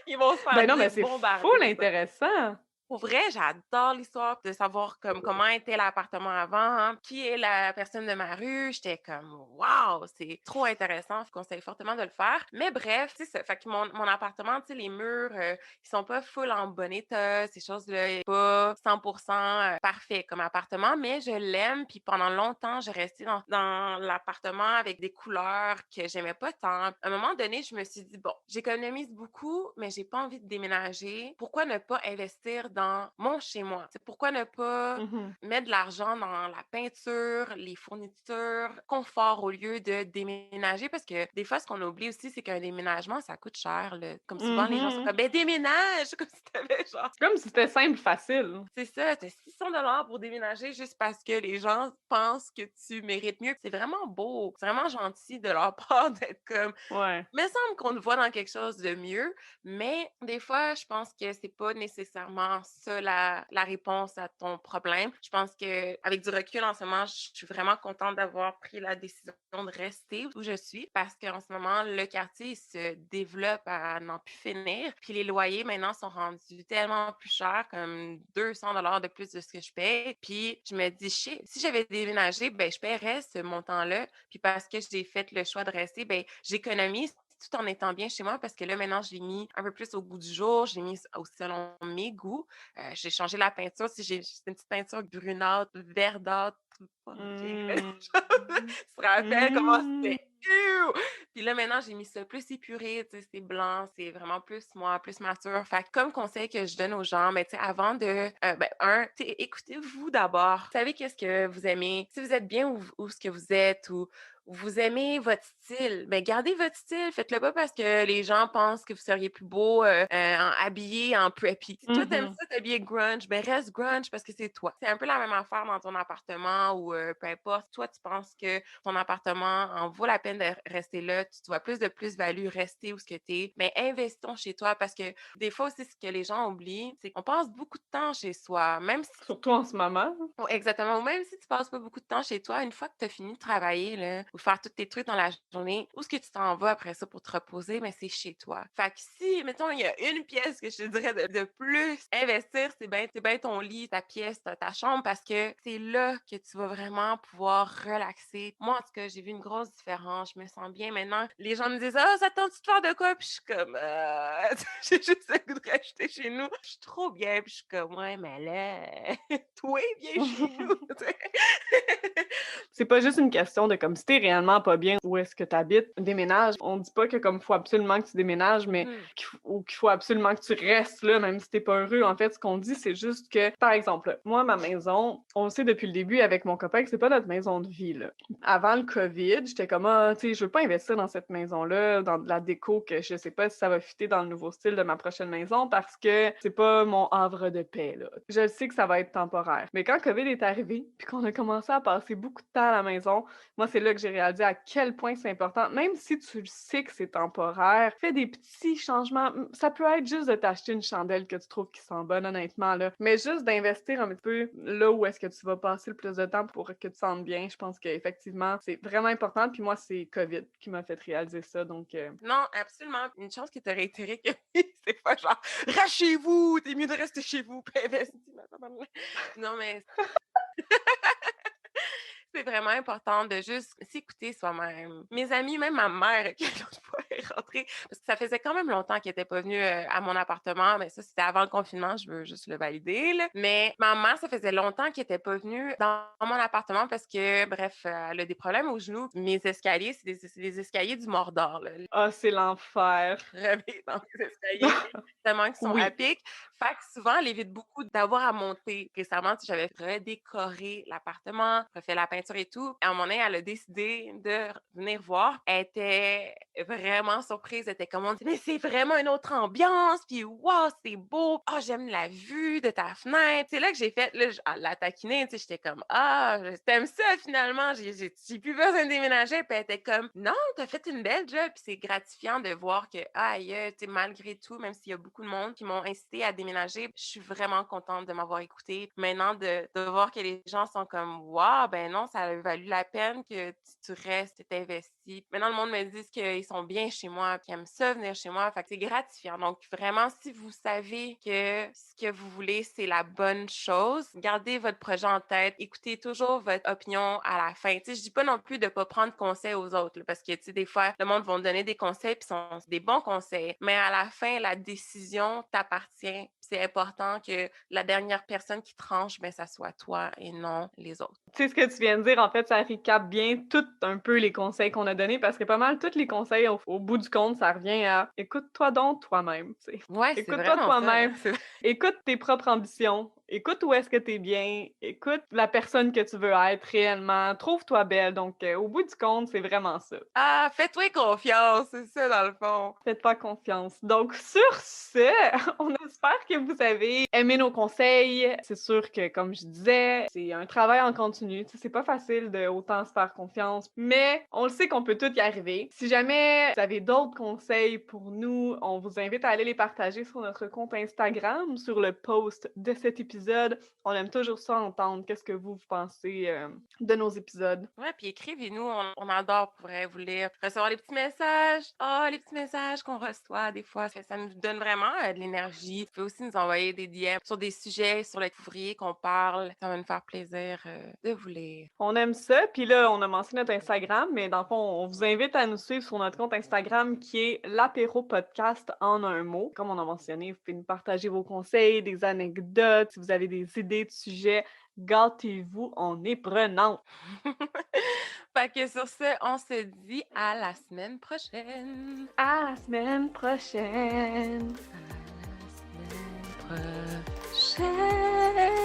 Ils vont se faire Ben non, mais dire c'est full bombarder. intéressant. Pour vrai, j'adore l'histoire de savoir comment était l'appartement avant, hein, qui est la personne de ma rue. J'étais comme waouh, c'est trop intéressant. Je conseille fortement de le faire. Mais bref, c'est ça. Fait que mon appartement, tu sais, les murs, ils sont pas full en bon état, ces choses-là, pas 100% parfait comme appartement, mais je l'aime. Puis pendant longtemps, j'ai resté dans l'appartement avec des couleurs que j'aimais pas tant. À un moment donné, je me suis dit bon, j'économise beaucoup, mais j'ai pas envie de déménager. Pourquoi ne pas investir dans mon chez-moi? C'est pourquoi ne pas Mhm. mettre de l'argent dans la peinture, les fournitures, confort au lieu de déménager? Parce que des fois, ce qu'on oublie aussi, c'est qu'un déménagement, ça coûte cher, là. Comme souvent, les gens sont Mhm. comme, ben déménage! Comme si t'avais genre C'est comme si c'était simple, facile. c'est ça, tu as 600 $ pour déménager juste parce que les gens pensent que tu mérites mieux. C'est vraiment beau, c'est vraiment gentil de leur part d'être comme Ouais. me semble qu'on te voit dans quelque chose de mieux, mais des fois, je pense que c'est pas nécessairement ça la réponse à ton problème. Je pense que avec du recul en ce moment, je suis vraiment contente d'avoir pris la décision de rester où je suis parce qu'en ce moment, le quartier il se développe à n'en plus finir. Puis les loyers maintenant sont rendus tellement plus chers, comme 200 $ de plus de ce que je paye. Puis je me dis, shit, si j'avais déménagé, ben je paierais ce montant-là. Puis parce que j'ai fait le choix de rester, ben j'économise tout en étant bien chez moi parce que là, maintenant, je l'ai mis un peu plus au goût du jour. Je l'ai mis selon mes goûts. J'ai changé la peinture. Si c'est une petite peinture brunâtre, verdâtre, funky. Mm. Tu te rappelles comment Mm. c'était? Ew! Puis là, maintenant, j'ai mis ça plus épuré, tu sais, c'est blanc, c'est vraiment plus moi, plus mature. Fait que comme conseil que je donne aux gens, mais tu sais, avant de, tu sais, écoutez-vous d'abord. Vous savez qu'est-ce que vous aimez. Si vous êtes bien où ce que vous êtes ou vous aimez votre style, ben gardez votre style. Faites-le pas parce que les gens pensent que vous seriez plus beau habillé en preppy. Si toi, t'aimes Mhm. ça t'habiller grunge, ben reste grunge parce que c'est toi. C'est un peu la même affaire dans ton appartement ou peu importe. Toi, tu penses que ton appartement en vaut la peine de rester là, tu vois plus de plus-value rester où ce que t'es, mais investissons chez toi parce que des fois aussi, ce que les gens oublient, c'est qu'on passe beaucoup de temps chez soi, même si Surtout en ce moment. oh, exactement. Ou même si tu passes pas beaucoup de temps chez toi, une fois que tu as fini de travailler là, ou faire tous tes trucs dans la journée, où est-ce que tu t'en vas après ça pour te reposer? Mais c'est chez toi. Fait que si, mettons, il y a une pièce que je te dirais de plus investir, c'est bien ton lit, ta pièce, ta chambre, parce que c'est là que tu vas vraiment pouvoir relaxer. Moi, en tout cas, j'ai vu une grosse différence. Je me sens bien maintenant. Les gens me disent, ah, ça tente-tu de faire de quoi? Puis je suis comme, j'ai juste le goût de rester chez nous. Je suis trop bien. Puis je suis comme, ouais, mais là, toi, viens chez nous. Tu sais. C'est pas juste une question de comme si t'es réellement pas bien où est-ce que tu habites, déménage. On dit pas que comme faut absolument que tu déménages, mais qu'il faut absolument que tu restes là, même si t'es pas heureux. En fait, ce qu'on dit, c'est juste que, par exemple, moi, ma maison, on le sait depuis le début avec mon copain que c'est pas notre maison de vie, là. Avant le COVID, j'étais comme, tu sais, je veux pas investir dans cette maison-là, dans de la déco que je sais pas si ça va fitter dans le nouveau style de ma prochaine maison parce que c'est pas mon havre de paix, là. Je sais que ça va être temporaire. Mais quand COVID est arrivé, puis qu'on a commencé à passer beaucoup de temps à la maison, moi, c'est là que j'ai réalisé à quel point c'est important. Même si tu le sais que c'est temporaire, fais des petits changements. Ça peut être juste de t'acheter une chandelle que tu trouves qui sent bonne, honnêtement, là. Mais juste d'investir un petit peu là où est-ce que tu vas passer le plus de temps pour que tu te sentes bien, je pense qu'effectivement, c'est vraiment important. Puis moi, c'est COVID qui m'a fait réaliser ça, donc... Non, absolument. Une chance que tu as réitéré que oui, c'est pas genre « Reste chez vous! T'es mieux de rester chez vous! » Non, mais... C'est vraiment important de juste s'écouter soi-même. Mes amis, même ma mère, qui l'autre fois est rentrée, parce que ça faisait quand même longtemps qu'elle n'était pas venue à mon appartement, mais ça, c'était avant le confinement, je veux juste le valider, là. Mais ma mère, ça faisait longtemps qu'elle n'était pas venue dans mon appartement parce que, bref, elle a des problèmes aux genoux. Mes escaliers, c'est des escaliers du Mordor, là. Ah, c'est l'enfer! Crever dans les escaliers, tellement qu'ils sont à Oui. pic. Fait que souvent, elle évite beaucoup d'avoir à monter. Récemment, tu sais, j'avais redécoré l'appartement, refait la peinture et tout. À un moment donné, elle a décidé de venir voir. Elle était vraiment surprise. Elle était comme, mais c'est vraiment une autre ambiance. Puis, wow, c'est beau. Ah, j'aime la vue de ta fenêtre. C'est là que j'ai fait, là, la taquiner. Tu sais, j'étais comme, ah, t'aimes ça finalement. J'ai plus besoin de déménager. Puis elle était comme, non, t'as fait une belle job. Puis c'est gratifiant de voir que, aïe, tu sais, malgré tout, même s'il y a beaucoup de monde qui m'ont incité à déménager, je suis vraiment contente de m'avoir écoutée. Maintenant, de voir que les gens sont comme, waouh, ben non, ça a valu la peine que tu restes, tu t'investis. Maintenant, le monde me dit qu'ils sont bien chez moi, qu'ils aiment ça venir chez moi. Fait que c'est gratifiant. Donc, vraiment, si vous savez que ce que vous voulez, c'est la bonne chose, gardez votre projet en tête. Écoutez toujours votre opinion à la fin. Tu sais, je dis pas non plus de pas prendre conseil aux autres, là, parce que, tu sais, des fois, le monde va donner des conseils puis sont des bons conseils. Mais à la fin, la décision t'appartient. C'est important que la dernière personne qui tranche, ben, ça soit toi et non les autres. Tu sais, ce que tu viens de dire, en fait, ça recap bien tout un peu les conseils qu'on a donnés parce que pas mal tous les conseils, au bout du compte, ça revient à écoute-toi donc toi-même, tu sais. Ouais, c'est Écoute-toi vraiment ça. toi-même, écoute tes propres ambitions, écoute où est-ce que t'es bien, écoute la personne que tu veux être réellement, trouve-toi belle. Donc, au bout du compte, c'est vraiment ça. Ah, fais-toi confiance, c'est ça dans le fond. Faites-toi confiance. Donc, sur ce, on espère que vous avez aimé nos conseils. C'est sûr que, comme je disais, c'est un travail en continu. Tu sais, c'est pas facile de autant se faire confiance, mais on le sait qu'on peut tout y arriver. Si jamais vous avez d'autres conseils pour nous, on vous invite à aller les partager sur notre compte Instagram, sur le post de cet épisode. On aime toujours ça entendre. Qu'est-ce que vous pensez de nos épisodes? Ouais, puis écrivez-nous, on adore pour vrai vous lire, recevoir les petits messages. Ah, les petits messages qu'on reçoit des fois, ça nous donne vraiment de l'énergie. Vous pouvez aussi nous envoyer des DM sur des sujets sur lesquels vous voudriez qu'on parle. Ça va nous faire plaisir de vous lire. On aime ça. Puis là, on a mentionné notre Instagram, mais dans le fond, on vous invite à nous suivre sur notre compte Instagram qui est l'apéro podcast en un mot. Comme on a mentionné, vous pouvez nous partager vos conseils, des anecdotes, si vous avez des idées de sujets. Gâtez-vous, on est prenant. Fait que sur ce, on se dit à la semaine prochaine. À la semaine prochaine. À la semaine prochaine.